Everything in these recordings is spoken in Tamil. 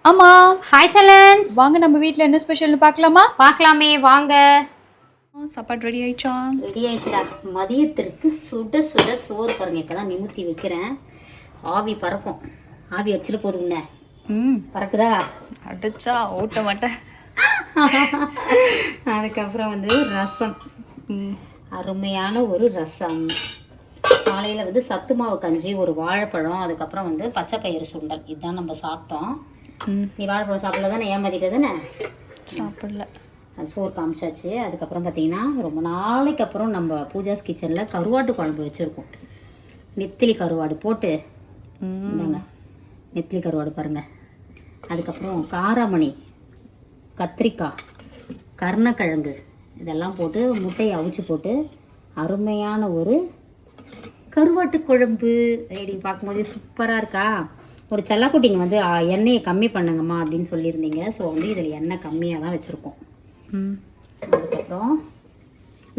ஆமா, ஹாய் செல்லன்ஸ், வாங்க நம்ம வீட்ல என்ன ஸ்பெஷல்னு பார்க்கலாமா? பார்க்கலாமே வாங்க. சாப்பாடு ரெடி ஆயிடுச்சா? ரெடி ஆயிடுச்சுடா. மதியத்திற்கு சுட சுட சோறு பாருங்க. இப்பதான் நிமித்தி வைக்கிறேன். ஆவி பறக்கும். ஆவி அடிச்சிட்டு போதுங்கண்ணே. பறக்குதா? அடிச்சா ஓட்ட மாட்டேன். அதுக்கப்புறம் வந்து ரசம், அருமையான ஒரு ரசம். காலையில் வந்து சத்து மாவு கஞ்சி, ஒரு வாழைப்பழம், அதுக்கப்புறம் வந்து பச்சை பயிறு சுண்டல். இதுதான் நம்ம சாப்பிட்டோம். நீ வாழைப்பழம் சாப்பிடல தானே? ஏமாத்திட்ட தானே? சாப்பிடல. சோறு காமிச்சாச்சு. அதுக்கப்புறம் பார்த்தீங்கன்னா ரொம்ப நாளைக்கு அப்புறம் நம்ம பூஜாஸ் கிச்சனில் கருவாட்டு குழம்பு வச்சுருக்கோம். நெத்திலி கருவாடு போட்டு இந்தாங்க, நெத்திலி கருவாடு பாருங்கள். அதுக்கப்புறம் காராமணி, கத்திரிக்காய், கருணக்கிழங்கு இதெல்லாம் போட்டு முட்டையை அவிச்சு போட்டு அருமையான ஒரு கருவாட்டு குழம்பு. நீங்கள் பார்க்கும்போதே சூப்பராக இருக்கா? ஒரு செல்லக்குட்டிங்க வந்து எண்ணெயை கம்மி பண்ணுங்கம்மா அப்படின்னு சொல்லியிருந்தீங்க. ஸோ வந்து இதில் எண்ணெய் கம்மியாக தான் வச்சுருக்கோம். அதுக்கப்புறம்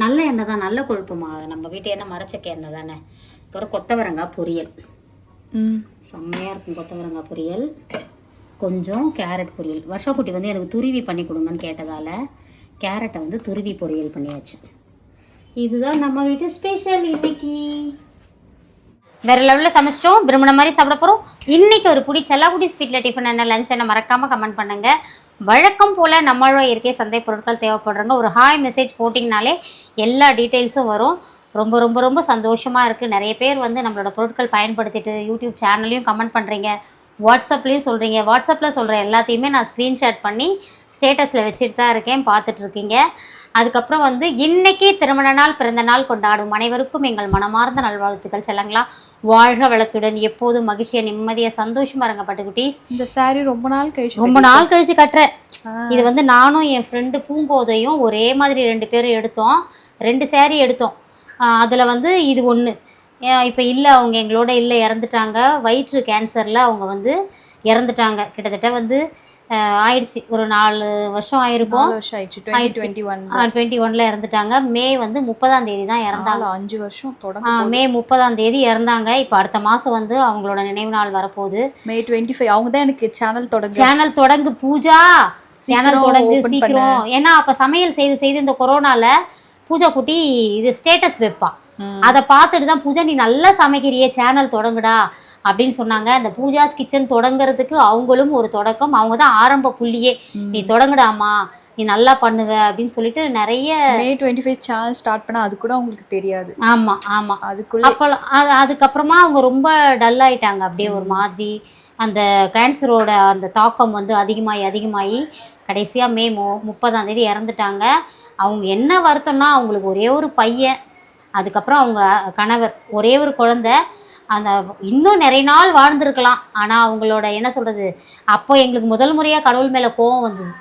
நல்ல எண்ணெய் தான், நல்ல கொழுப்புமா. நம்ம வீட்டு எண்ணெய் மரச்சக்க எண்ணெய் தானே. அப்புறம் கொத்தவரங்காய் பொரியல், செம்மையாக இருக்கும் கொத்தவரங்காய் பொரியல். கொஞ்சம் கேரட் பொரியல். வருஷக்குட்டி வந்து எனக்கு துருவி பண்ணி கொடுங்கன்னு கேட்டதால் கேரட்டை வந்து துருவி பொரியல் பண்ணியாச்சு. இதுதான் நம்ம வீட்டு ஸ்பெஷல் இன்னைக்கு. வேறு லெவலில் சமைச்சிட்டோம். விரும்பின மாதிரி சாப்பிட போகிறோம். இன்றைக்கி ஒரு புடி செல்லக்குட்டி ஸ்வீட்டில் டிஃபன் என்ன லஞ்ச் என்ன மறக்காமல் கமெண்ட் பண்ணுங்கள். வழக்கம் போல் நம்மளோட இயற்கை சந்தை பொருட்கள் தேவைப்படுறவங்க ஒரு ஹாய் மெசேஜ் போட்டிங்கனாலே எல்லா டீட்டெயில்ஸும் வரும். ரொம்ப ரொம்ப ரொம்ப சந்தோஷமாக இருக்குது. நிறைய பேர் வந்து நம்மளோட பொருட்கள் பயன்படுத்திட்டு யூடியூப் சேனல்லையும் கமெண்ட் பண்ணுறீங்க, வாட்ஸ்அப்லேயும் சொல்கிறீங்க. வாட்ஸ்அப்பில் சொல்கிற எல்லாத்தையுமே நான் ஸ்க்ரீன்ஷாட் பண்ணி ஸ்டேட்டஸில் வச்சுட்டு தான் இருக்கேன், பார்த்துட்ருக்கீங்க. அதுக்கப்புறம் வந்து இன்றைக்கி திருமண நாள், பிறந்த நாள் கொண்டாடும் அனைவருக்கும் எங்கள் மனமார்ந்த நல்வாழ்த்துக்கள். செல்லங்களா, வாழ்க வளத்துடன் எப்போதும் மகிழ்ச்சியாக நிம்மதியாக சந்தோஷமாக இருங்க பட்டுக்குட்டீஸ். இந்த சாரி ரொம்ப நாள் கழிச்சு கட்டுறேன். இது வந்து நானும் என் ஃப்ரெண்டு பூங்கோதையும் ஒரே மாதிரி 2 பேரும் எடுத்தோம். 2 சேரீ எடுத்தோம். அதில் வந்து இது ஒன்று இப்போ இல்லை, அவங்க எங்களோட இல்லை, இறந்துட்டாங்க. வயிற்று கேன்சரில் அவங்க வந்து இறந்துட்டாங்க. கிட்டத்தட்ட வந்து ஆயிடுச்சு, ஒரு 4 வருஷம் ஆயிருக்கும். 2021 இறந்துட்டாங்க. மே வந்து 30ஆம் தேதி தான் இறந்தாங்க. 5 வருஷம் மே 30ஆம் தேதி இறந்தாங்க. இப்போ அடுத்த மாதம் வந்து அவங்களோட நினைவு நாள் வரப்போகுது. மே 25. அவங்க தான் எனக்கு சேனல் தொடங்கு பூஜா, சேனல் தொடங்கு சீக்கிரம். ஏன்னா அப்போ சமையல் செய்து இந்த கொரோனால பூஜா குட்டி இது ஸ்டேட்டஸ் வைப்பா. அதை பார்த்துட்டு தான் பூஜா நீ நல்லா சமைக்கிறியே, சேனல் தொடங்குடா அப்படின்னு சொன்னாங்க. அந்த பூஜாஸ் கிச்சன் தொடங்குறதுக்கு அவங்களும் ஒரு தொடக்கம். அவங்க தான் ஆரம்ப புள்ளியே. நீ தொடங்குடாமா, நீ நல்லா பண்ணுவ அப்படின்னு சொல்லிட்டு நிறைய. மே 25 சேனல் ஸ்டார்ட் பண்ணா அது கூட அவங்களுக்கு தெரியாது. ஆமாம் ஆமாம். அதுக்கப்புறமா அவங்க ரொம்ப டல் ஆயிட்டாங்க. அப்படியே ஒரு மாதிரி அந்த கேன்சரோட அந்த தாக்கம் வந்து அதிகமாகி கடைசியாக மே 30ஆம் தேதி இறந்துட்டாங்க. அவங்க என்ன வருத்தம்னா அவங்களுக்கு ஒரே ஒரு பையன், அதுக்கப்புறம் அவங்க கணவர், ஒரே ஒரு குழந்தை. அந்த இன்னும் நிறைய நாள் வாழ்ந்துருக்கலாம். ஆனால் அவங்களோட என்ன சொல்கிறது, அப்போ எங்களுக்கு முதல் முறையாக கடவுள் மேலே கோவம் வந்தது.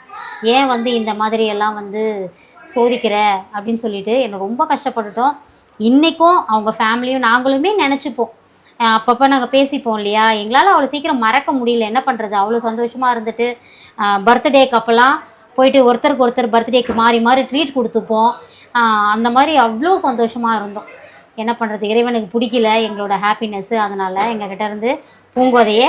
ஏன் வந்து இந்த மாதிரி எல்லாம் வந்து சோதிக்கிற அப்படின்னு சொல்லிட்டு என்னை ரொம்ப கஷ்டப்பட்டுட்டோம். இன்றைக்கும் அவங்க ஃபேமிலியும் நாங்களுமே நினச்சிப்போம். அப்பப்போ நாங்கள் பேசிப்போம் இல்லையா. எங்களால் அவ்வளோ சீக்கிரம் மறக்க முடியல. என்ன பண்ணுறது, அவ்வளோ சந்தோஷமாக இருந்துட்டு பர்த்டேக்கு அப்போல்லாம் போயிட்டு ஒருத்தருக்கு ஒருத்தர் பர்த்டேக்கு மாறி மாறி ட்ரீட் கொடுத்துப்போம். அந்த மாதிரி அவ்வளோ சந்தோஷமாக இருந்தோம். என்ன பண்ணுறது, இறைவனுக்கு பிடிக்கல எங்களோட ஹாப்பினஸ்ஸு. அதனால் எங்ககிட்ட இருந்து பூங்கோதையே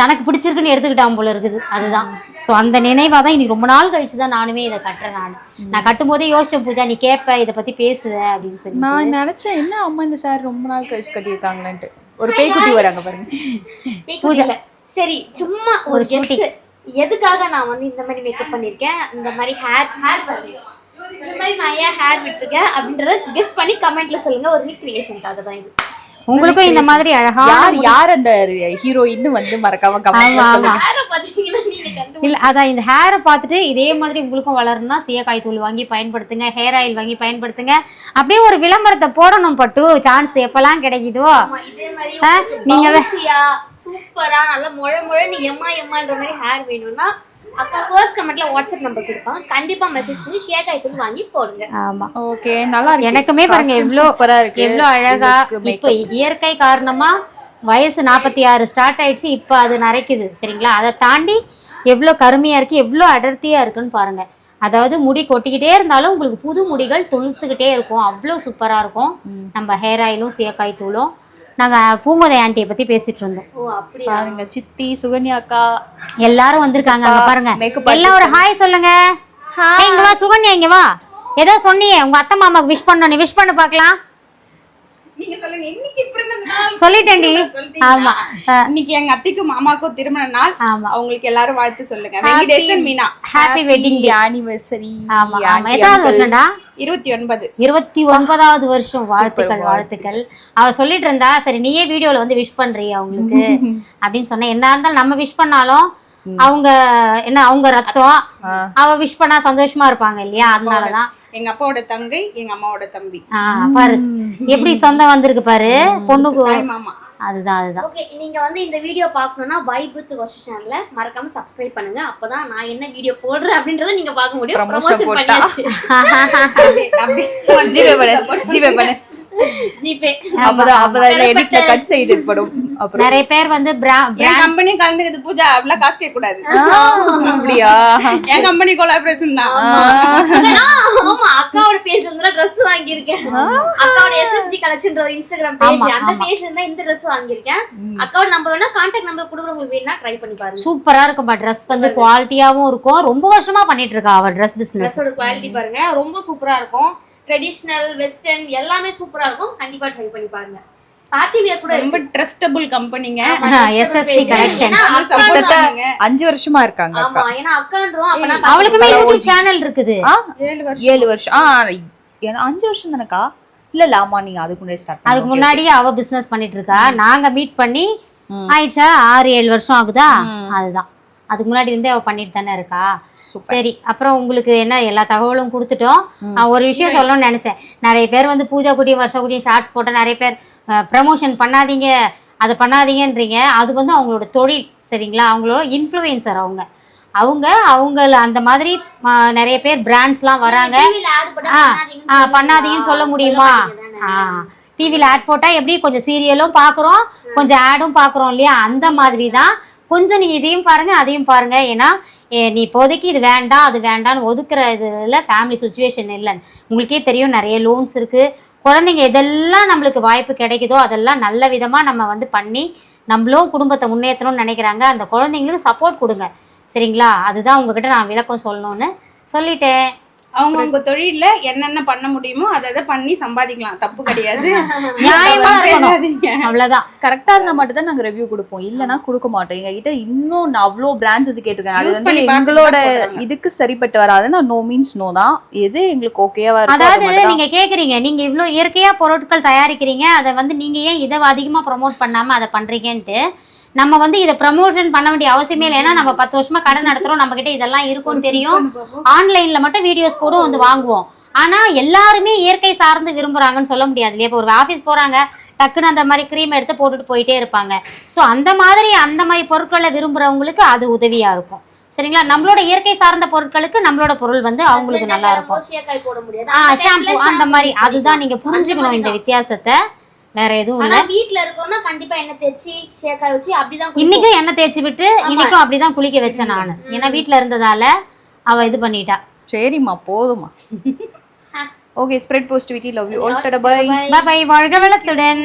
தனக்கு பிடிச்சிருக்குன்னு எடுத்துக்கிட்டான் போல இருக்குது. அதுதான். ஸோ அந்த நினைவாக தான் இன்னைக்கு ரொம்ப நாள் கழிச்சு தான் நானுமே இதை கட்டுறேன். நான் கட்டும் போதே யோசிச்சேன், பூஜா நீ கேட்ப இதை பற்றி பேசுவேன் அப்படின்னு சொல்லி. நான் நினச்சேன் என்ன அம்மா இந்த சார் ரொம்ப நாள் கழிச்சு கட்டியிருக்காங்களான்ட்டு. ஒரு பேய்க்குட்டி வராங்க பாருங்க பூஜா. சரி, சும்மா ஒரு ஷூட்டிங். எதுக்காக நான் வந்து இந்த மாதிரி மேக்கப் பண்ணியிருக்கேன், இந்த மாதிரி ஹேர் இந்த மாதிரி நான் ஏன் ஹேர் விட்டுருக்கேன் அப்படின்றத கெஸ் பண்ணி கமெண்ட்ல சொல்லுங்க. ஒரு ரீக்ரியேஷனுக்காக தான் இது. உங்களுக்கும் இந்த மாதிரி அழகா யார் அந்த ஹீரோயின் வந்து மறக்காம இல்ல, அதான் இந்த ஹேரை பார்த்துட்டு இதே மாதிரி உங்களுக்கும் வளரணும்னா சீயக்காய் தூள் வாங்கி பயன்படுத்துங்க, ஹேர் ஆயில் வாங்கி பயன்படுத்துங்க. அப்படியே ஒரு விளம்பரத்தை போடணும் பட்டு, சான்ஸ் எப்பெல்லாம் கிடைக்குதோ. நீங்க சூப்பரா நல்லா முழ எம்மான்ற மாதிரி ஹேர் வேணும்னா அக்கா ஃபர்ஸ்ட் கமெண்ட்ல வாட்ஸ்அப் நம்பர் கொடுப்பாங்க. கண்டிப்பா மெசேஜ் பண்ணி ஷேக்காய் தூள் வாங்கி போடுங்க. ஆமா, ஓகே. நல்லா இருக்கு. எனக்குமே பாருங்க எவ்வளோ அழகா. இப்போ இயற்கை காரணமா வயசு 46 ஸ்டார்ட் ஆயிடுச்சு. இப்போ அது நரைக்குது சரிங்களா. அதை தாண்டி எவ்வளோ கருமையா இருக்கு, எவ்வளோ அடர்த்தியா இருக்குன்னு பாருங்க. அதாவது முடி கொட்டிக்கிட்டே இருந்தாலும் உங்களுக்கு புது முடிகள் துளுத்துக்கிட்டே இருக்கும். அவ்வளோ சூப்பரா இருக்கும் நம்ம ஹேர் ஆயிலும் சீயக்காய் தூளும். நாங்கள் பூங்கோதை ஆண்டியை பற்றி பேசிட்டு இருந்தோம். ஓ அப்படியா? பாருங்க சித்தி சுகன்யா அக்கா எல்லாரும் வந்திருக்காங்க. அங்க பாருங்க, makeup எல்லாம் ஒரு ஹாய் சொல்லுங்க. ஏய், இங்க வா சுகன்யா, இங்க வா. ஏதோ சொன்னியே உங்க அத்தை மாமாக்கு விஷ் பண்ணணும், விஷ் பண்ணு பார்க்கலாம். நீங்க சொல்லுங்க. இன்னைக்கு பிறந்த நாள் சொல்லிட்டேன்டி. ஆமா, இன்னைக்கு எங்க அத்தைக்கும் மாமாக்கும் திருமண நாள். ஆமா. அவங்களுக்கு எல்லாரும் வாழ்த்து சொல்லுங்க. Venkatesan Meena happy wedding day. Anniversary. ஆமா ஆமா. எதாவது வருஷம்டா? 29. 29வது வருஷம். வாழ்த்துக்கள் வாழ்த்துக்கள். அவ சொல்லிட்டு இருந்தா, சரி நீயே வீடியோல வந்து விஷ் பண்றியா அவங்களுக்கு அப்படின்னு சொன்னேன். என்ன இருந்தாலும் நம்ம விஷ் பண்ணாலும் அவங்க என்ன, அவங்க ரத்தம், அவ விஷ் பண்ணா சந்தோஷமா இருப்பாங்க இல்லையா, அதனாலதான். எங்க அப்பாவோட தங்கை, எங்க அம்மாவோட தம்பி. பாரு எப்படி சொந்தம் வந்திருக்கு பாரு பொண்ணுக்கு. மாமா. அதுதான். ஓகே, நீங்க வந்து இந்த வீடியோ பார்க்கணும்னா வைப் வித் வர்ஷு சேனலை மறக்காம சப்ஸ்கிரைப் பண்ணுங்க. அப்பதான் நான் என்ன வீடியோ போடுறேன் அப்படின்றத நீங்க பார்க்க முடியும். ப்ரமோஷன் பண்ணியாச்சு. ஜிபே பண்ணு. ஜிபே அப்பதான் எடிட்ல கட் செய்யப்படும். அப்புறம் நிறைய பேர் வந்து என் கம்பெனி கலந்துக்குது பூஜா, அப்படிலாம் காசு கேட்க கூடாது. அப்படியா? என் கம்பெனி கொலாபரேஷன் தான். ஆமா, அக்காவோட பேஜ்ல இருந்து Dress வாங்கியிருக்கேன். அக்காவோட SSD கலெக்ஷன் இன்ஸ்டாகிராம் பேஜ், அந்த பேஜ்ல இருந்தா இந்த Dress வாங்கியிருக்கேன். அக்காவோட நம்பர் வேணா கான்டாக்ட் நம்பர் கொடுக்குறவங்களுக்கு வேணா ட்ரை பண்ணி பாருங்க. சூப்பரா இருக்கும். ட்ரெஸ் வந்து குவாலிட்டியாவும் இருக்கும். ரொம்ப வருஷமா பண்ணிட்டு இருக்கா அவ ட்ரெஸ் பிசினஸ். ட்ரெஸ்ஸோட குவாலிட்டி பாருங்க, ரொம்ப சூப்பரா இருக்கும். ட்ரெடிஷனல், வெஸ்டர்ன் எல்லாமே சூப்பரா இருக்கும். கண்டிப்பா ட்ரை பண்ணி பாருங்க. பார்ட்டி வியர் கூட ரொம்ப ட்ரஸ்டபிள் கம்பெனிங்க. SSD கலெக்ஷன் 5 வருஷமா இருக்காங்க. ஆமா, ஏன்னா அக்கான்றோம். அப்பனா அவளுக்குமே யூடியூப் சேனல் இருக்குது. 7 வருஷம். 5 வருஷம் தானக்கா? இல்ல ஆமா, நீங்க அதுக்கு முன்னாடி ஸ்டார்ட். அதுக்கு முன்னாடியே அவ பிசினஸ் பண்ணிட்டு இருக்கா. நாங்க மீட் பண்ணி ஆயிடுச்சா 6-7 வருஷம் ஆகுதா. அதுதான், அதுக்கு முன்னாடி இருந்தே அவ பண்ணிட்டு தானே இருக்கா. சரி, அப்புறம் உங்களுக்கு என்ன எல்லா தகவலும் கொடுத்துட்டோம். ஒரு விஷயம் சொல்லணும்னு நினைச்சேன். நிறைய பேர் வந்து பூஜா குட்டியும் வருஷ குட்டியும் ஷார்ட்ஸ் போட்ட நிறைய பேர் ப்ரமோஷன் பண்ணாதீங்க, அதை பண்ணாதீங்கன்றீங்க. அது வந்து அவங்களோட தொழில், சரிங்களா? அவங்களோட இன்ஃப்ளூயன்சர். அவங்கள அந்த மாதிரி நிறைய பேர் பிராண்ட்ஸ்லாம் வராங்க. பண்ணாதீங்கன்னு சொல்ல முடியுமா? டிவியில் ஆட் போட்டால் எப்படி கொஞ்சம் சீரியலும் பார்க்குறோம், கொஞ்சம் ஆடும் பார்க்குறோம் இல்லையா? அந்த மாதிரி தான் கொஞ்சம் நீங்கள் இதையும் பாருங்கள் அதையும் பாருங்கள். ஏன்னா நீ இப்போதைக்கு இது வேண்டாம் அது வேண்டாம்னு ஒதுக்குற இதில் ஃபேமிலி சுச்சுவேஷன் இல்லை. உங்களுக்கே தெரியும், நிறைய லோன்ஸ் இருக்குது. குழந்தைங்க எதெல்லாம் நம்மளுக்கு வாய்ப்பு கிடைக்குதோ அதெல்லாம் நல்ல விதமாக நம்ம வந்து பண்ணி நம்மளும் குடும்பத்தை முன்னேற்றணும்னு நினைக்கிறாங்க. அந்த குழந்தைங்களுக்கு சப்போர்ட் கொடுங்க, சரிங்களா? அதுதான் உங்ககிட்ட நான் விளக்கம் சொல்லணும்னு சொல்லிட்டேன். அவங்க தொழில என்னென்ன பண்ண முடியுமோ அதை பண்ணி சம்பாதிக்கலாம், தப்பு கிடையாது. நியாயமா இருக்கணும், அவ்வளவுதான். கரெக்டா இருந்தா மட்டும் தான் நாங்க ரிவ்யூ கொடுப்போம், இல்லனா கொடுக்க மாட்டோம். எங்க கிட்ட இன்னும் அவ்வளோ பிராண்ட்ஸ் வந்து கேட்டிருக்காங்க. அது வந்து எங்களோட இதுக்கு சரிப்பட்டு வராதுன்னா நோ மீன்ஸ் நோ தான். எது எங்களுக்கு ஓகேவா இருக்கு. அதாவது நீங்க கேக்குறீங்க, நீங்க இவ்வளவு இயற்கையா பொருட்கள் தயாரிக்கிறீங்க, அதை வந்து நீங்க ஏன் இதை அதிகமா ப்ரமோட் பண்ணாம அதை பண்றீங்கன்ட்டு. நம்ம வந்து இதை ப்ரமோஷன் பண்ண வேண்டிய அவசியமே இல்லை. ஏன்னா நம்ம 10 வருஷமா கடை நடத்துறோம், நம்ம கிட்ட இதெல்லாம் இருக்கும்னு தெரியும். ஆன்லைன்ல மட்டும் வீடியோஸ் போடும் வந்து வாங்குவோம். ஆனா எல்லாருமே இயற்கை சார்ந்து விரும்புறாங்கன்னு சொல்ல முடியாது இல்லையா? இப்போ ஒரு ஆஃபீஸ் போறாங்க, டக்குன்னு அந்த மாதிரி க்ரீம் எடுத்து போட்டுட்டு போயிட்டே இருப்பாங்க. ஸோ அந்த மாதிரி பொருட்களை விரும்புறவங்களுக்கு அது உதவியா இருக்கும், சரிங்களா? நம்மளோட இயற்கை சார்ந்த பொருட்களுக்கு நம்மளோட பொருள் வந்து அவங்களுக்கு நல்லா இருக்கும். ஷாம்பு அந்த மாதிரி, அதுதான் நீங்க புரிஞ்சுக்கணும் இந்த வித்தியாசத்தை. வேற எதுவும் இல்ல. வீட்ல இருக்கோம்னா கண்டிப்பா எண்ணெய் தேய்ச்சி ஷேக்காய் வச்சு அப்படிதான். இன்னைக்கும் எண்ணெய் தேய்ச்சி விட்டு இன்னைக்கும் அப்படிதான் குளிக்க வச்சேன் நானு. ஏன்னா வீட்ல இருந்ததால அவ இது பண்ணிட்டா. சரிம்மா போதுமா. Okay, spread positivity, love you all. Bye bye. வாழ்க வளத்துடன்.